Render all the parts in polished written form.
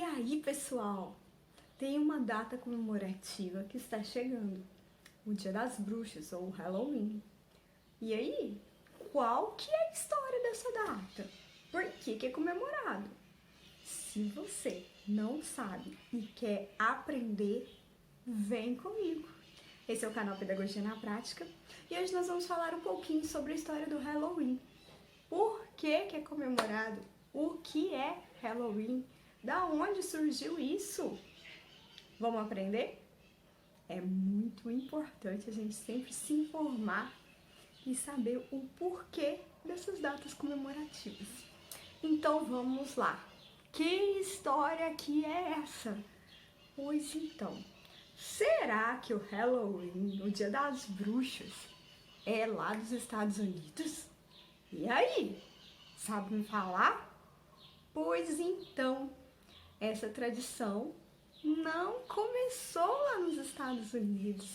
E aí, pessoal, tem uma data comemorativa que está chegando, o Dia das Bruxas, ou Halloween. E aí, qual que é a história dessa data? Por que é comemorado? Se você não sabe e quer aprender, vem comigo. Esse é o canal Pedagogia na Prática e hoje nós vamos falar um pouquinho sobre a história do Halloween. Por que é comemorado? O que é Halloween? Da onde surgiu isso? Vamos aprender? É muito importante a gente sempre se informar e saber o porquê dessas datas comemorativas. Então vamos lá. Que história que é essa? Pois então, será que o Halloween, o Dia das Bruxas, é lá dos Estados Unidos? E aí? Sabe me falar? Pois então, essa tradição não começou lá nos Estados Unidos.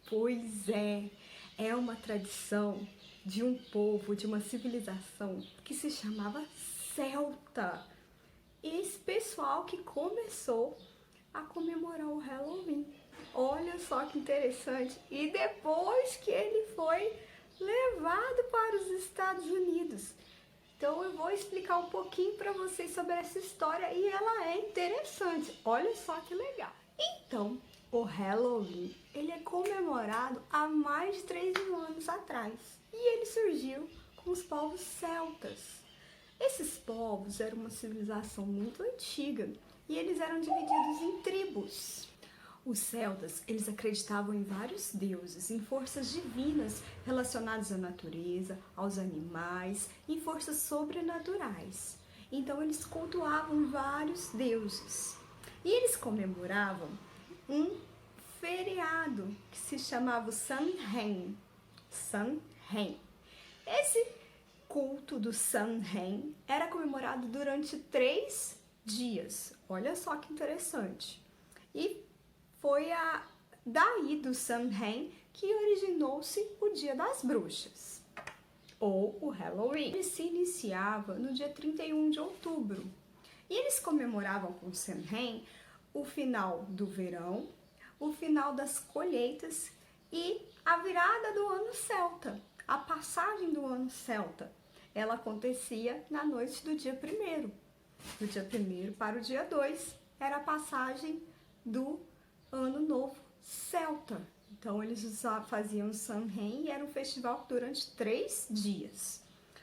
Pois é uma tradição de um povo, de uma civilização que se chamava celta. Esse pessoal que começou a comemorar o Halloween. Olha só que interessante. E depois que ele foi levado para os Estados Unidos. Então eu vou explicar um pouquinho para vocês sobre essa história e ela é interessante. Olha só que legal. Então, o Halloween, ele é comemorado há mais de 3.000 anos atrás. E ele surgiu com os povos celtas. Esses povos eram uma civilização muito antiga e eles eram divididos em tribos. Os celtas, eles acreditavam em vários deuses, em forças divinas relacionadas à natureza, aos animais, em forças sobrenaturais. Então eles cultuavam vários deuses. E eles comemoravam um feriado que se chamava Samhain. Samhain. Esse culto do Samhain era comemorado durante 3 dias. Olha só que interessante. E foi daí do Samhain que originou-se o Dia das Bruxas, ou o Halloween. Ele se iniciava no dia 31 de outubro. E eles comemoravam com o Samhain o final do verão, o final das colheitas e a virada do ano celta. A passagem do ano celta, ela acontecia na noite do dia 1º. Do dia 1º para o dia 2 era a passagem do Ano Novo celta. Então eles faziam Samhain e era um festival durante 3 dias.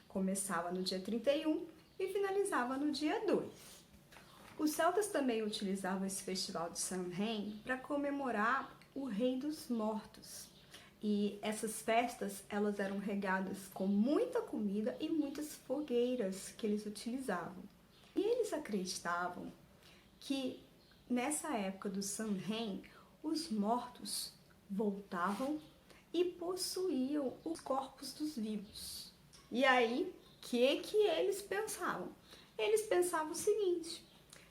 Começava no dia 31 e finalizava no dia 2. Os celtas também utilizavam esse festival de Samhain para comemorar o Rei dos Mortos. E essas festas, elas eram regadas com muita comida e muitas fogueiras que eles utilizavam. E eles acreditavam que nessa época do Samhain, os mortos voltavam e possuíam os corpos dos vivos. E aí, o que eles pensavam? Eles pensavam o seguinte: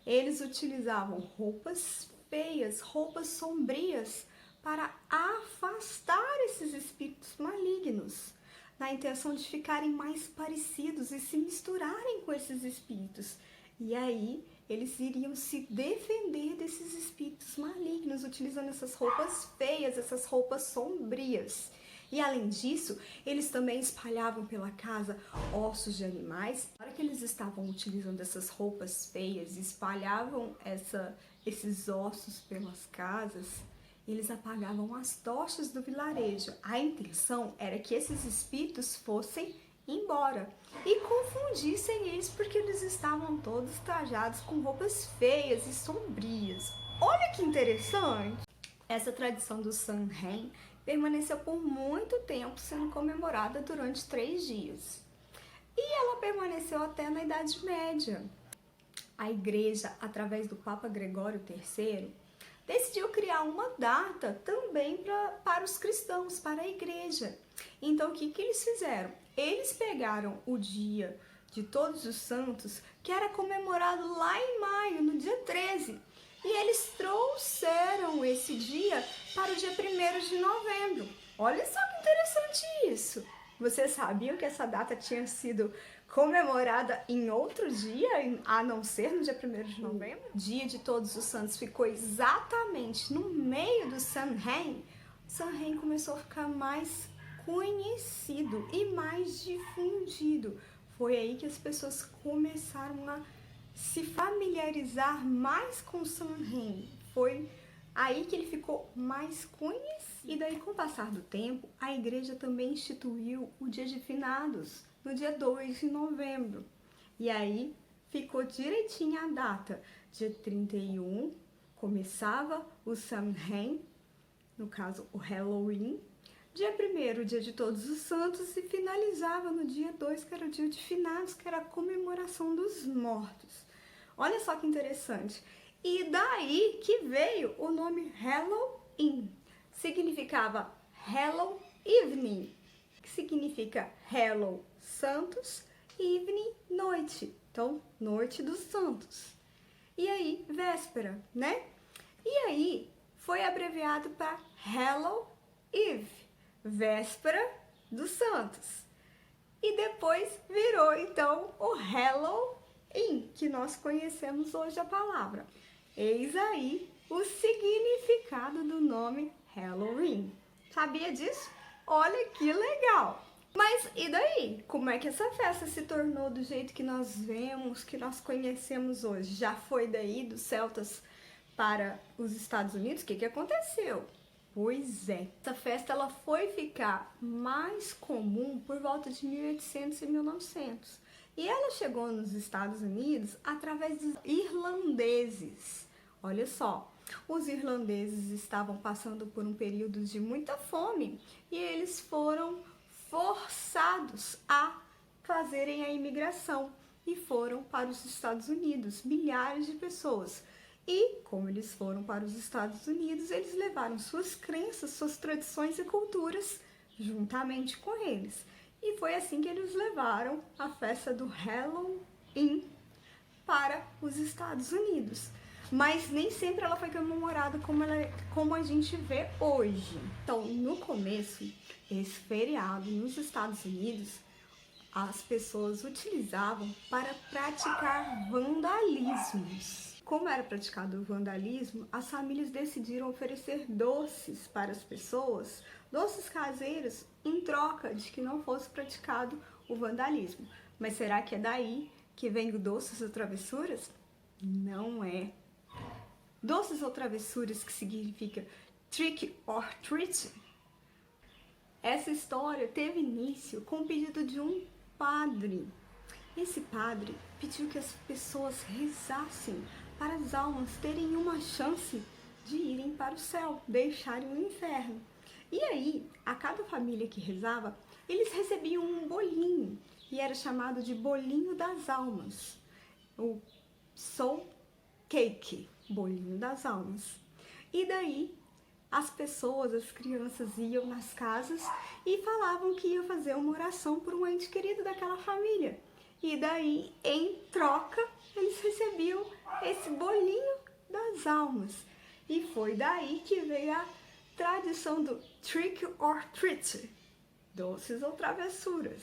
eles utilizavam roupas feias, roupas sombrias, para afastar esses espíritos malignos, na intenção de ficarem mais parecidos e se misturarem com esses espíritos. E aí, eles iriam se defender desses espíritos malignos, utilizando essas roupas feias, essas roupas sombrias. E além disso, eles também espalhavam pela casa ossos de animais. Na hora que eles estavam utilizando essas roupas feias, espalhavam esses ossos pelas casas, eles apagavam as tochas do vilarejo. A intenção era que esses espíritos fossem embora e confundissem eles porque eles estavam todos trajados com roupas feias e sombrias. Olha que interessante! Essa tradição do Samhain permaneceu por muito tempo sendo comemorada durante 3 dias. E ela permaneceu até na Idade Média. A igreja, através do Papa Gregório III, decidiu criar uma data também para os cristãos, para a igreja. Então, o que eles fizeram? Eles pegaram o dia de Todos os Santos, que era comemorado lá em maio, no dia 13, e eles trouxeram esse dia para o dia 1º de novembro. Olha só que interessante isso! Você sabia que essa data tinha sido comemorada em outro dia, a não ser no dia 1º de novembro? Dia de Todos os Santos ficou exatamente no meio do Samhain. Samhain começou a ficar mais conhecido e mais difundido. Foi aí que as pessoas começaram a se familiarizar mais com o Samhain. Foi aí que ele ficou mais conhecido. E daí, com o passar do tempo, a igreja também instituiu o Dia de Finados, no dia 2 de novembro. E aí ficou direitinho a data. Dia 31 começava o Samhain, no caso o Halloween. Dia 1º, Dia de Todos os Santos, e finalizava no dia 2, que era o Dia de Finados, que era a comemoração dos mortos. Olha só que interessante. E daí que veio o nome Halloween. Significava Hallow Evening, que significa Hallow, santos, e Evening, noite. Então, noite dos santos. E aí, véspera, né? E aí, foi abreviado para Hallow Eve, véspera dos santos. E depois virou, então, o Halloween, que nós conhecemos hoje a palavra. Eis aí o significado do nome Halloween. Sabia disso? Olha que legal! Mas e daí? Como é que essa festa se tornou do jeito que nós vemos, que nós conhecemos hoje? Já foi daí dos celtas para os Estados Unidos? O que aconteceu? Pois é, essa festa ela foi ficar mais comum por volta de 1800 e 1900. E ela chegou nos Estados Unidos através dos irlandeses. Olha só, os irlandeses estavam passando por um período de muita fome e eles foram forçados a fazerem a imigração e foram para os Estados Unidos, milhares de pessoas. E, como eles foram para os Estados Unidos, eles levaram suas crenças, suas tradições e culturas juntamente com eles. E foi assim que eles levaram a festa do Halloween para os Estados Unidos. Mas nem sempre ela foi comemorada como a gente vê hoje. Então, no começo, esse feriado nos Estados Unidos, as pessoas utilizavam para praticar vandalismos. Como era praticado o vandalismo, as famílias decidiram oferecer doces para as pessoas, doces caseiros, em troca de que não fosse praticado o vandalismo. Mas será que é daí que vem o doces ou travessuras? Não é. Doces ou travessuras, que significa trick or treat. Essa história teve início com o pedido de um padre. Esse padre pediu que as pessoas rezassem para as almas terem uma chance de irem para o céu, deixarem o inferno. E aí, a cada família que rezava, eles recebiam um bolinho, e era chamado de bolinho das almas, o soul cake, bolinho das almas. E daí, as pessoas, as crianças iam nas casas e falavam que iam fazer uma oração por um ente querido daquela família. E daí, em troca, eles recebiam esse bolinho das almas. E foi daí que veio a tradição do trick or treat, doces ou travessuras,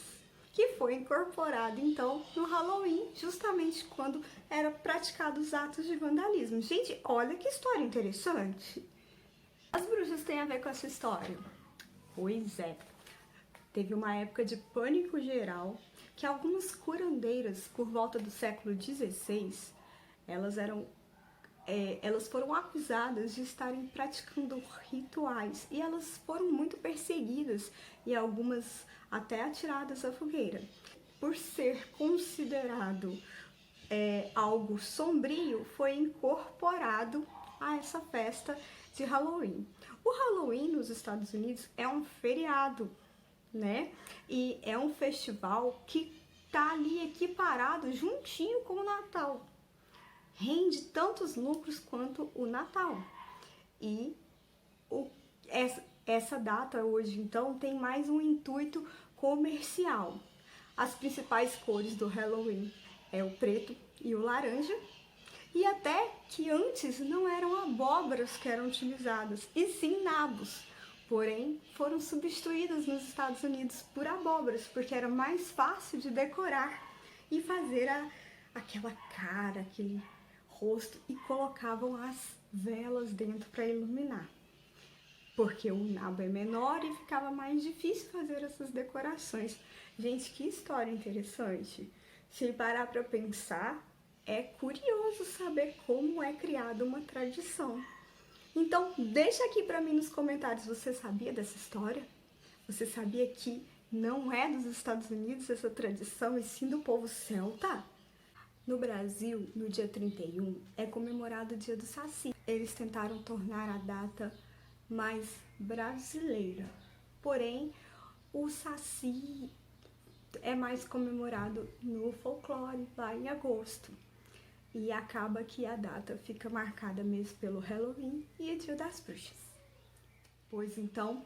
que foi incorporado então no Halloween, justamente quando eram praticados os atos de vandalismo. Gente, olha que história interessante. As bruxas têm a ver com essa história? Pois é. Teve uma época de pânico geral que algumas curandeiras, por volta do século XVI, elas foram acusadas de estarem praticando rituais e elas foram muito perseguidas e algumas até atiradas à fogueira. Por ser considerado algo sombrio, foi incorporado a essa festa de Halloween. O Halloween nos Estados Unidos é um feriado, né? E é um festival que tá ali equiparado juntinho com o Natal. Rende tantos lucros quanto o Natal. E essa data hoje, então, tem mais um intuito comercial. As principais cores do Halloween é o preto e o laranja. E até que antes não eram abóboras que eram utilizadas, e sim nabos. Porém, foram substituídas nos Estados Unidos por abóboras, porque era mais fácil de decorar e fazer aquela cara, aquele rosto, e colocavam as velas dentro para iluminar. Porque o nabo é menor e ficava mais difícil fazer essas decorações. Gente, que história interessante. Se parar para pensar, é curioso saber como é criada uma tradição. Então, deixa aqui para mim nos comentários, você sabia dessa história? Você sabia que não é dos Estados Unidos essa tradição, e sim do povo celta? No Brasil, no dia 31, é comemorado o Dia do Saci. Eles tentaram tornar a data mais brasileira, porém, o Saci é mais comemorado no folclore, lá em agosto. E acaba que a data fica marcada mesmo pelo Halloween e o Dia das Bruxas. Pois então,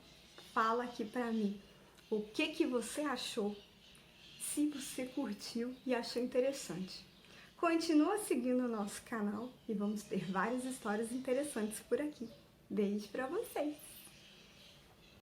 fala aqui pra mim o que você achou, se você curtiu e achou interessante. Continua seguindo o nosso canal e vamos ter várias histórias interessantes por aqui. Beijo pra vocês!